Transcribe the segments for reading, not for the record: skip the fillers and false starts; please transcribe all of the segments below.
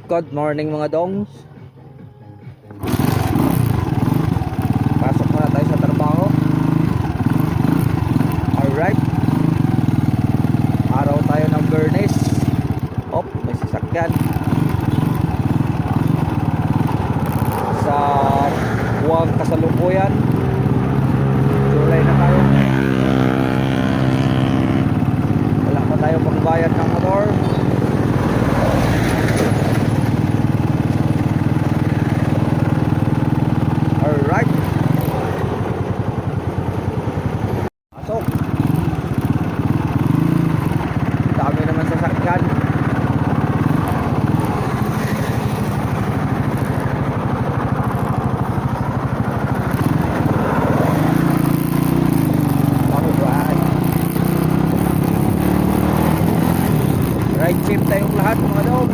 Good morning mga dongs. Pasok muna tayo sa trabaho. Alright. Araw tayo ng Bernes. Op, may sasakyan. Sa buwang kasalukuyan. July na tayo. Wala pa tayo pangbayad ng motor. Alright. Pasok. Dami naman sasakyan. Alright. Ride safe tayong lahat mga dog.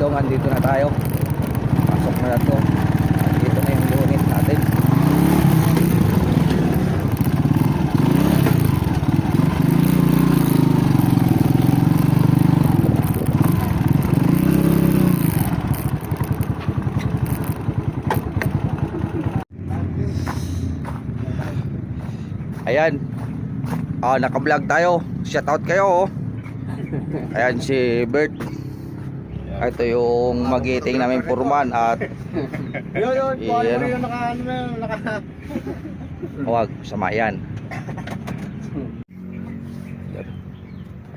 Dong, andito na tayo. Pasok na to. Andito na yung unit natin. Ayan. Naka-vlog tayo. Shoutout kayo. Ayan si Bert. Ito yung magiting namin purman at huwag sama yan.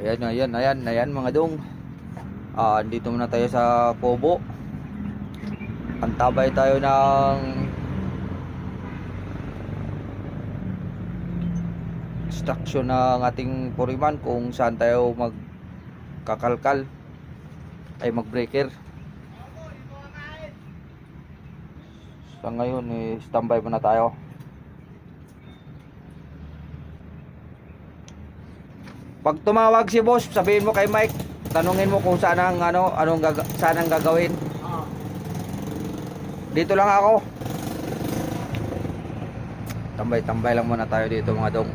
Ayan mga dong. Dito muna tayo sa Pobo. Antabay tayo ng instruction ng ating puriman kung saan tayo magkakalkal ay mag-breaker. So ngayon standby muna tayo. Pag tumawag si boss, sabihin mo kay Mike, tanungin mo kung saan ang saan ang gagawin. Dito lang ako. Tambay lang muna tayo dito mga dong.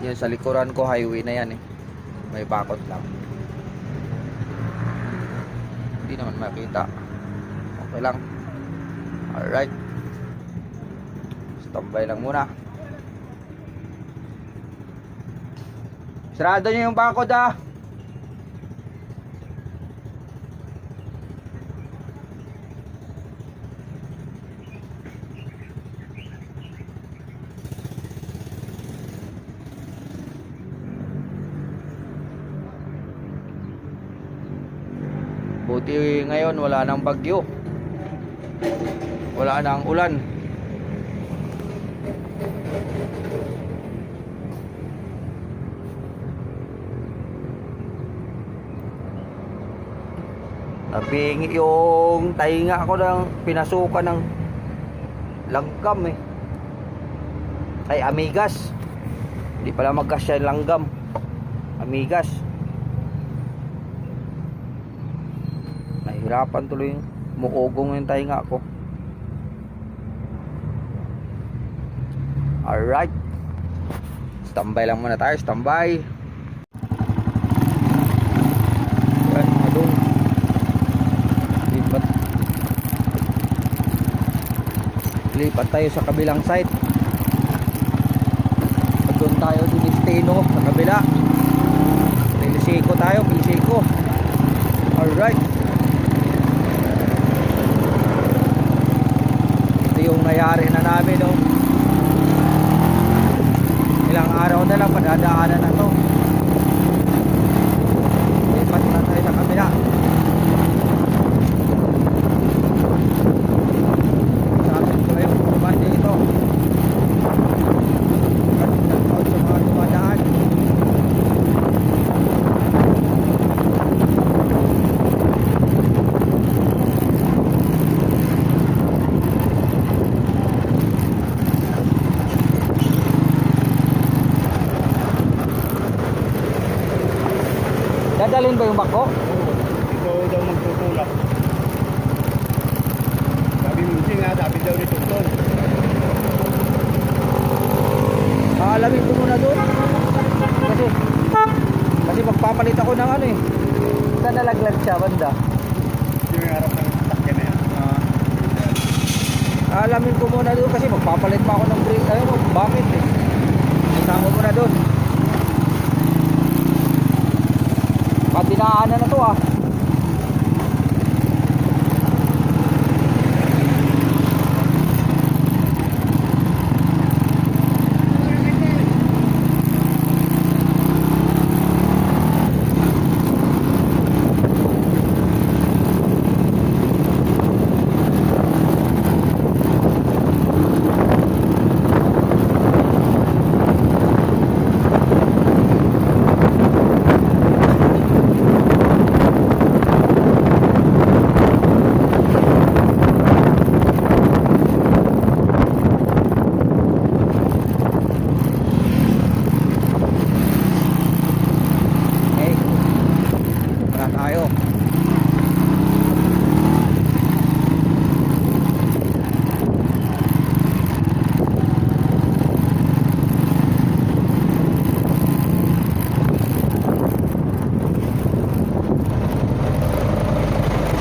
Yan sa likuran ko, highway na yan may bakod lang. Hindi naman makita. Okay lang. Alright. Standby lang muna. Sarado nyo yung bakod Buti ngayon wala nang bagyo. Wala nang ulan. Nabingi yung tainga ko ng pinasukan ng langgam eh. Ay, amigas. Hindi pala magkasya yung langgam. Amigas. Nahihirapan tuloy yung mukugong yung tainga ko. Alright. Standby lang muna tayo. Standby. Alright, adun. Lipat tayo sa kabilang site. Doon tayo dinistino sa kabila. Pilisiko tayo, pilisiko. Alright. Ito yung nangyari na namin, no? Ilang araw na lang padadaanan na to. Lipat na tayo sa kabila. Sabi ko yung kurban dito. At sa mga dumadaan. Dadalhin ba yung bako? Ito daw magtutulak. Sabi mo nga, sabi daw ni Tuton. Alamin ko muna doon. Kasi magpapalit ako ng ano eh. Saan nalaglag siya, banda? Yung harap ng sakyan na yan. Alamin ko muna doon kasi magpapalit pa ako ng brake. Ayun, bakit eh. Isama ko muna doon. Patinaanan na to ah.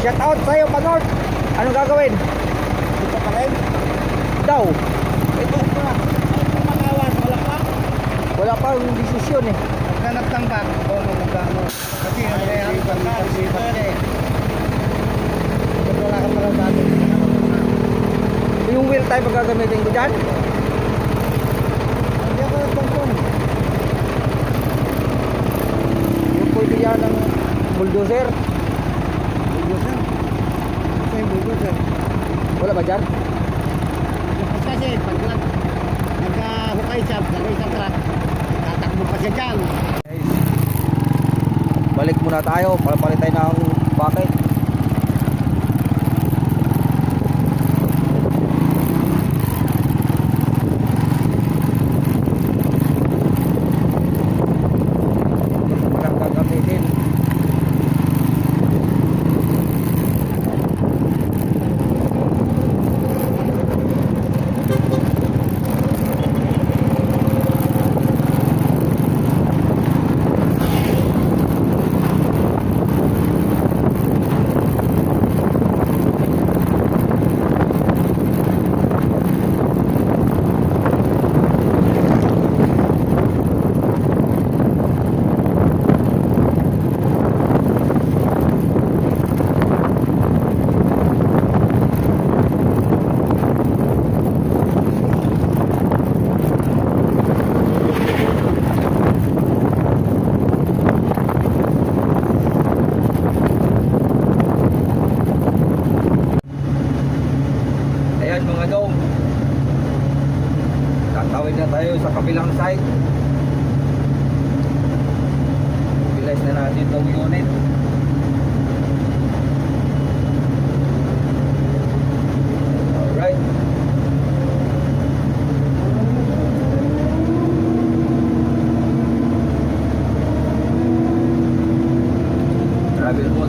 Shout out sa'yo, Panort. Anong gagawin? Ito pa rin. Daw. Ito pa. Ito magawas. Wala pa. Wala pa yung desisyon eh. Maghanap ng bak. O magkano. Kasi ang kaya ang pagkakasipat eh. Kung wala ka pala dati. Yung wheel tayo pagkagamitin ko dyan. Hindi ako nagpangpong. Yung pwede yan ng bulldozer. Bulldozer. Ito yung bulldozer. Wala ba dyan? Kasi pag nagka-hukay siya, nagay sa truck, tatakbo pa siya dyan. Balik muna tayo. Palit tayo ng bucket. Walang gagamitin.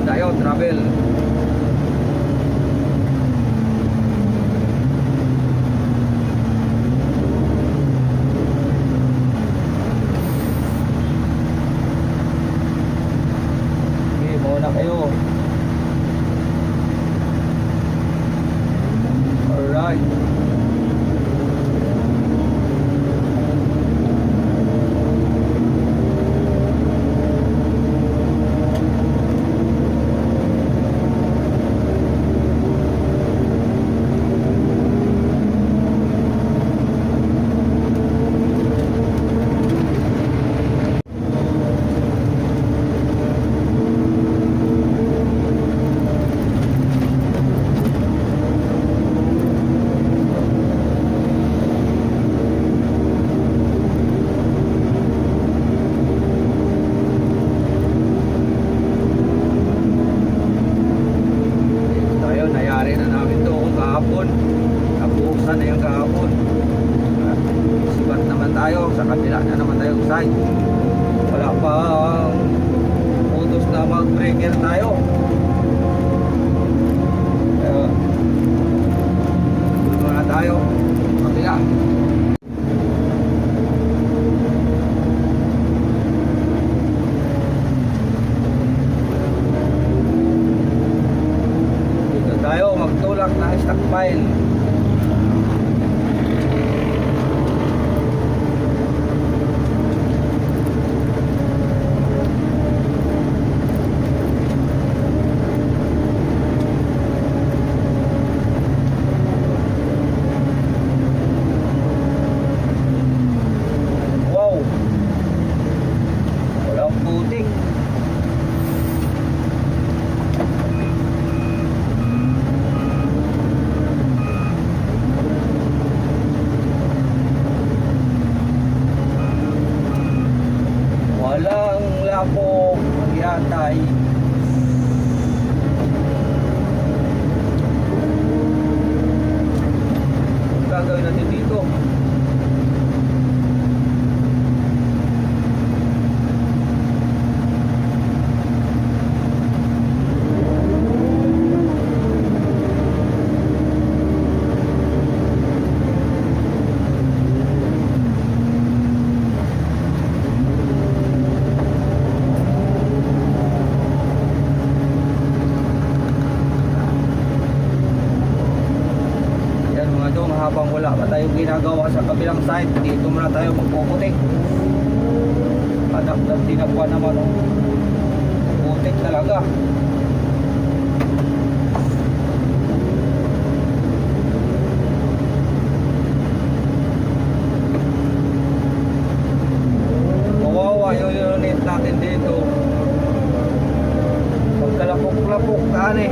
tayo, travel. Okay, mauna kayo. Alright. Tayo, nayari na namin to kahapon. Nabuhusan na yung kahapon. Sibat naman tayo. Sa kabila na naman tayo side. Wala pang utos na mag-breaker tayo. Kaya, muna tayo. Kabila. Dito tayo magtulak ng stockpile. Wow! Walang putik. Walang lapok. Magyatay. Ang gagawin natin dito? Yan mga dong, habang wala pa tayong ginagawa sa kabilang side, dito muna tayo magpuputik. Kadakdag tinagwa naman oh. Putik talaga. Kawawa yung unit natin dito. Pagkalapok-lapok kaan eh.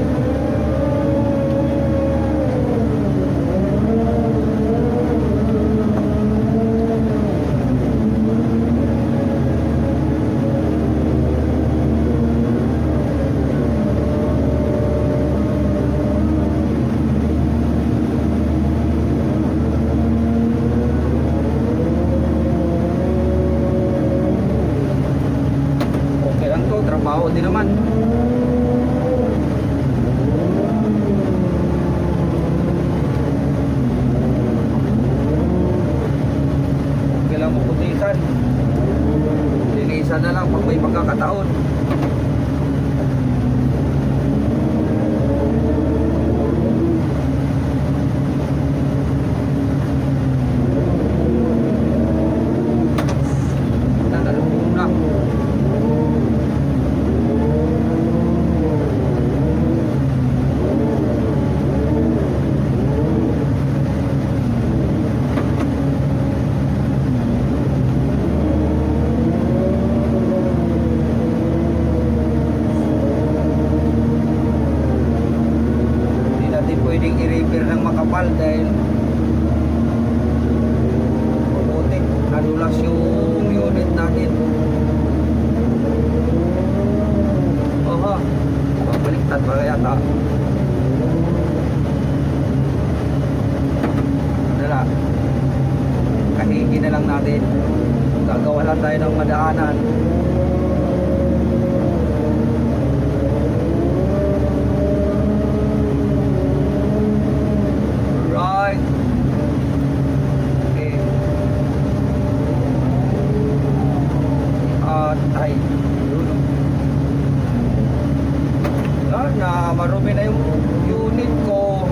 Okay lang to, trabaho din naman. Okay lang maputisan. Linisan na lang pag may pagkakataon. Nanalong na. Hindi natin pwedeng i-repair ng makapal dahil putik, nadulas yung unit natin. Oha, babaliktad pa yata. Wala, kahigi na lang natin. Gagawa lang tayo ng madaanan. marumi na yung unit ko.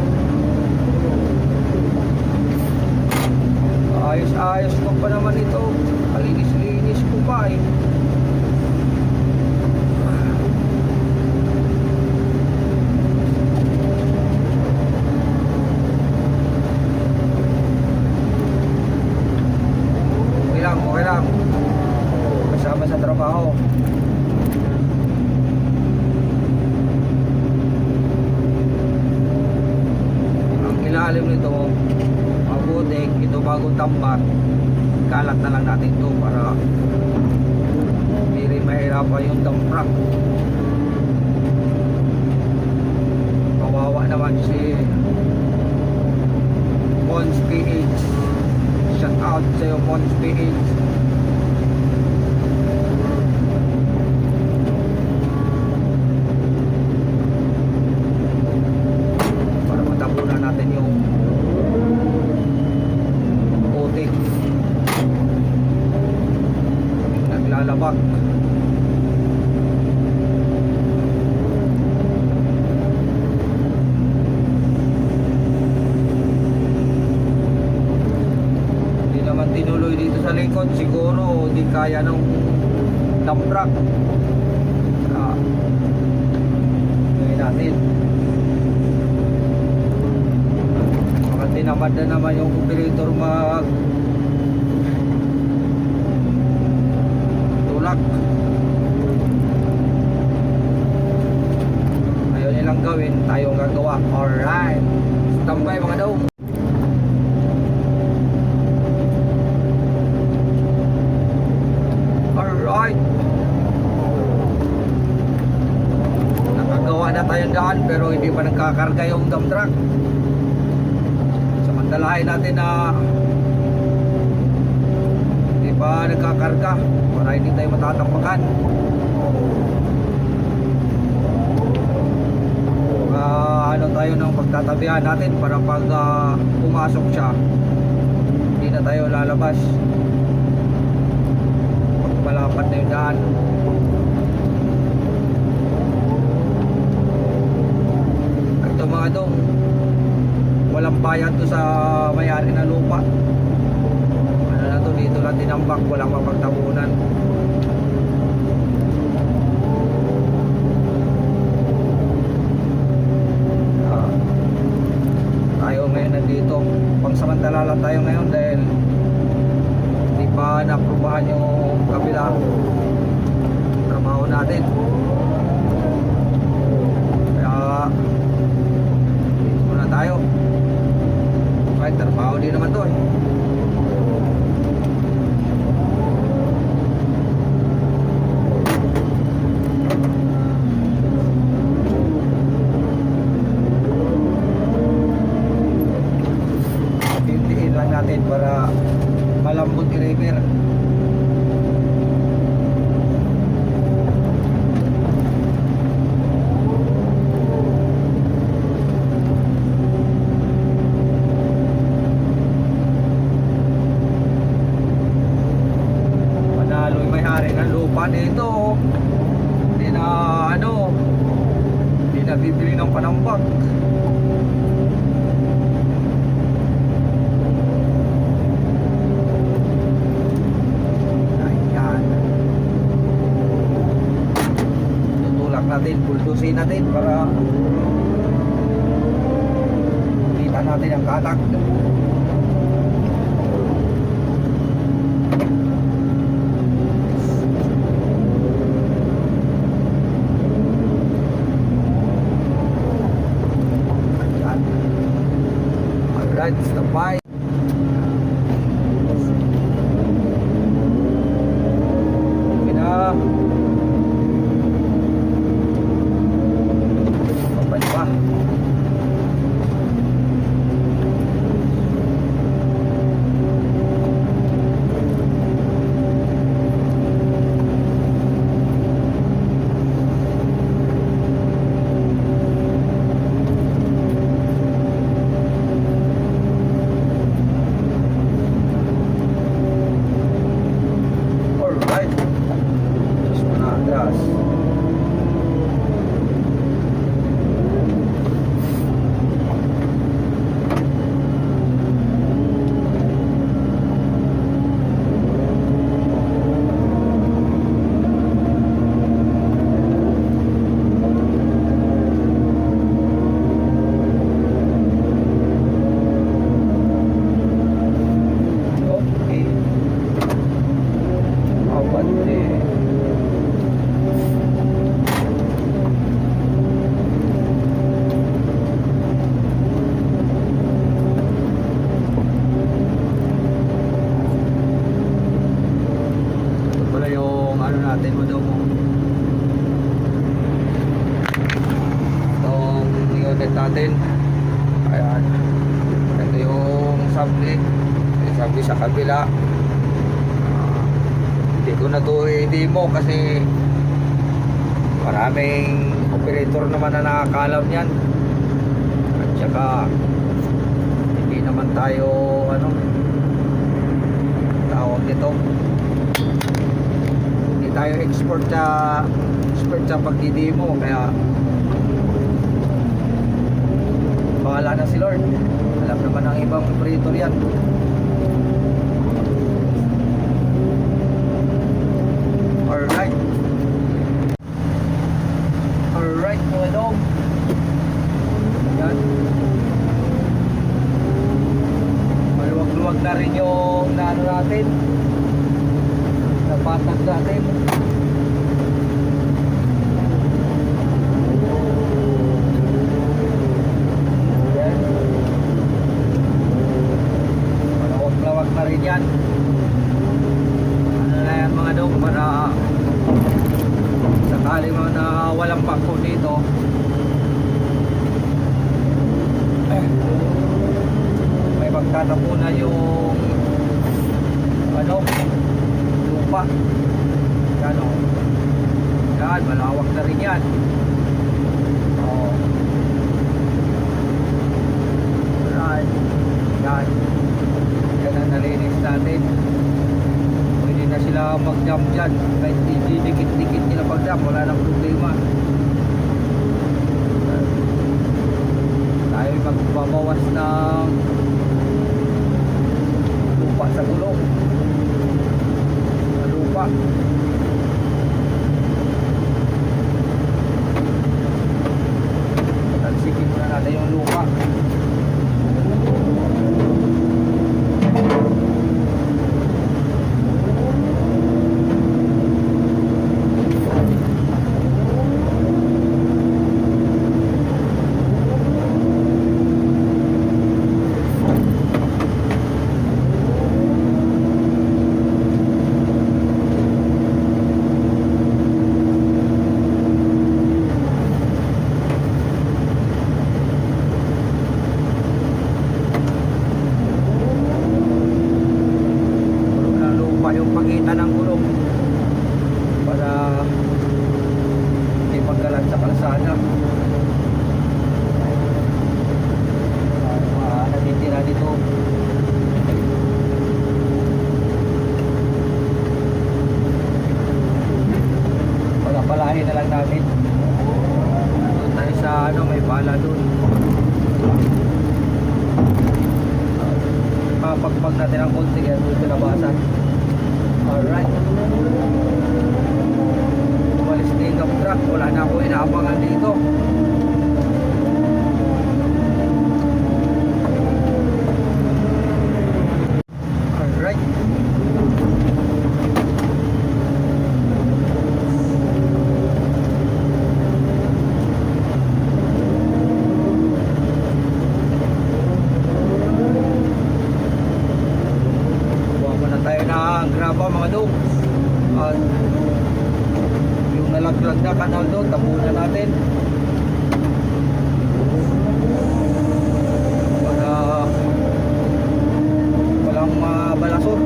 Ayos-ayos ko pa naman ito. Kalinis-linis ko pa eh. Okay lang. Kasama sa trabaho. Ang ilalim nito, mabuti, ito bagong tambat. Kalat na lang natin ito para hindi rin mahirapan yung dump truck. Kawawa naman si Mons PH. Shout out sa'yo Mons PH. Para matapunan natin yung putik naglalabak. Tinuloy dito sa likod, siguro di kaya ng dump truck. Gawin natin. Baka tinamad na naman yung operator mag tulak. Ayaw nilang gawin, tayo ang gagawa. Alright, tambay mga daw. Alright, nakagawa na tayo daan pero hindi pa nagkakarga yung dump truck. Samantalahin natin na hindi pa nagkakarga para hindi tayo matatampakan. Ano tayo ng pagtatabihan natin para pag pumasok siya hindi na tayo lalabas. Malapad na yung daan. Ito mga dong, walang bayan to sa may-ari na lupa. Ano na to, dito lang tinambak, walang mapagtabunan. Tayo ngayon nandito, pangsamantala lang tayo ngayon dahil hindi pa na-aprobahan yung kabila trabaho natin. Kaya dito muna tayo. Kahit trabaho din naman to eh. Tintiin lang natin para malambot i-repair. Manalo yung may-ari ng lupa nito. Hindi na hindi na bibili ng panambak. Natin, puldusin natin para kita natin ang katak. Alright, stop by. Bante. Ito pala yung ano natin mo daw mo. Itong unit natin. Ayan. Ito yung sabli. Yung sabli sa kabila. Hindi ko na to i-demo kasi maraming operator naman na nakakalam yan. At saka hindi naman tayo ano tawag nito, hindi tayo expert sa pagdi-demo, kaya bahala na si Lord. Alam naman ng ibang operator yan. Alright. Alright mga dog. Yan. Maluwag-luwag na rin yung naano natin. Napatag natin. Yan. Maluwag-luwag na rin yan. Ano na yan mga dog, para sakali mo na walang bako dito, may magtatapunan yung ano, lupa. Yan o. Yan, malawak na rin yan. Oo. Alright. Yan. Yan ang nalinis natin. Pwede na sila mag-jump dyan. Kahit dikit-dikit nila pag-jump, wala nang problema. Tayo magbabawas ng lupa sa gulong. Lupa. Talsikin muna natin yung lupa. Yung pagitan ng gulong para hindi paggalan sa kalsada. Natitira dito. Pagpalahin na lang natin. Doon tayo sa ano, may pala doon. Papagpag natin ang konti yan doon sa labasan. Alright. Umalis din ng truck. Wala na ako inaabangan dito. Alright. Graba mga dog. At yung nalaglag na kanal doon, tapunan natin para walang mabalasor.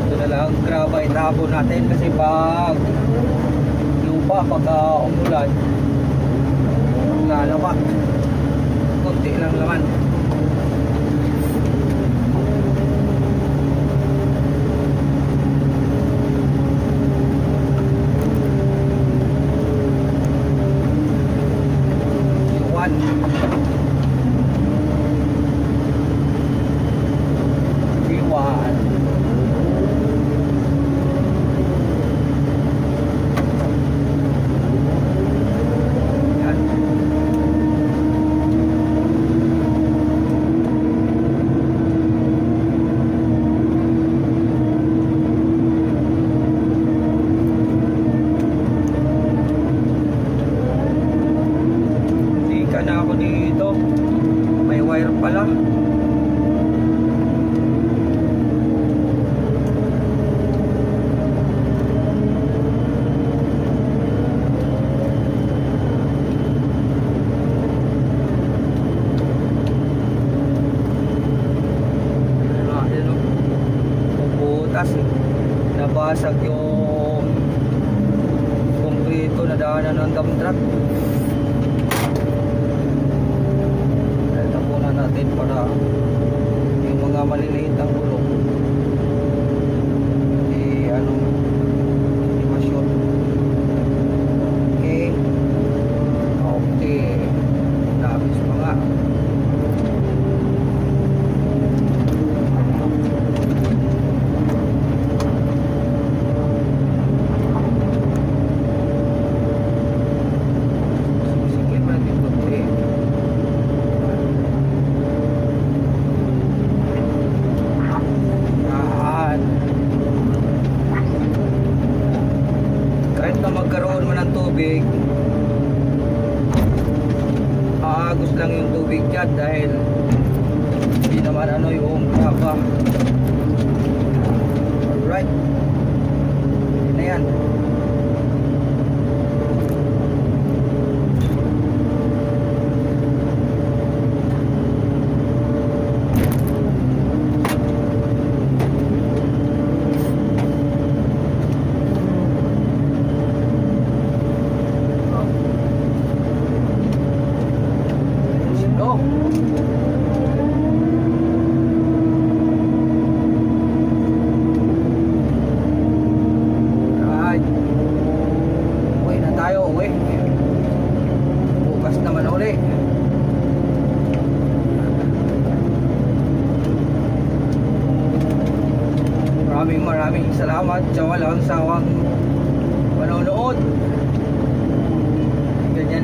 Ito na lang graba itapon natin kasi pag lupa pagka umulan lalawak, konti lang laman. Iwan iwan yan. wire pala. Ayun, puputas eh. Nabasag yung konkrito na daanan ng dump truck. Tapunan natin para yung mga maliliit ang gulong ano, hindi ma-short. Okay. Okay. Labis pa nga. Sige pa natin ito. Okay. Kahit na magkaroon mo ng tubig, aagos lang yung tubig dyan dahil hindi naman ano yung haba. Alright, yun na yan. Go. Right. Uwi na tayo, uwi. Bukas naman uli. Maraming salamat sa walang sawang panonood.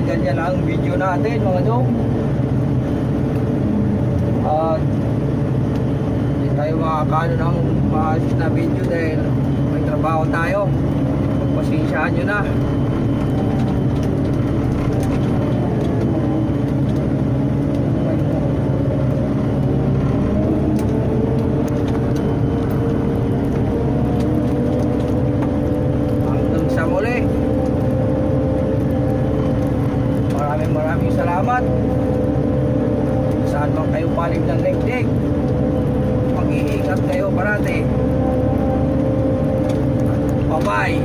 Ganyan ang video natin mga dong. At hindi tayo makakano ng maayos na video dahil may trabaho tayo. Pagpasensyahan nyo na. Hanggang sa muli. Maraming salamat. Saan man kayo palig ng daigdig, mag-iingat kayo parati. Bye bye.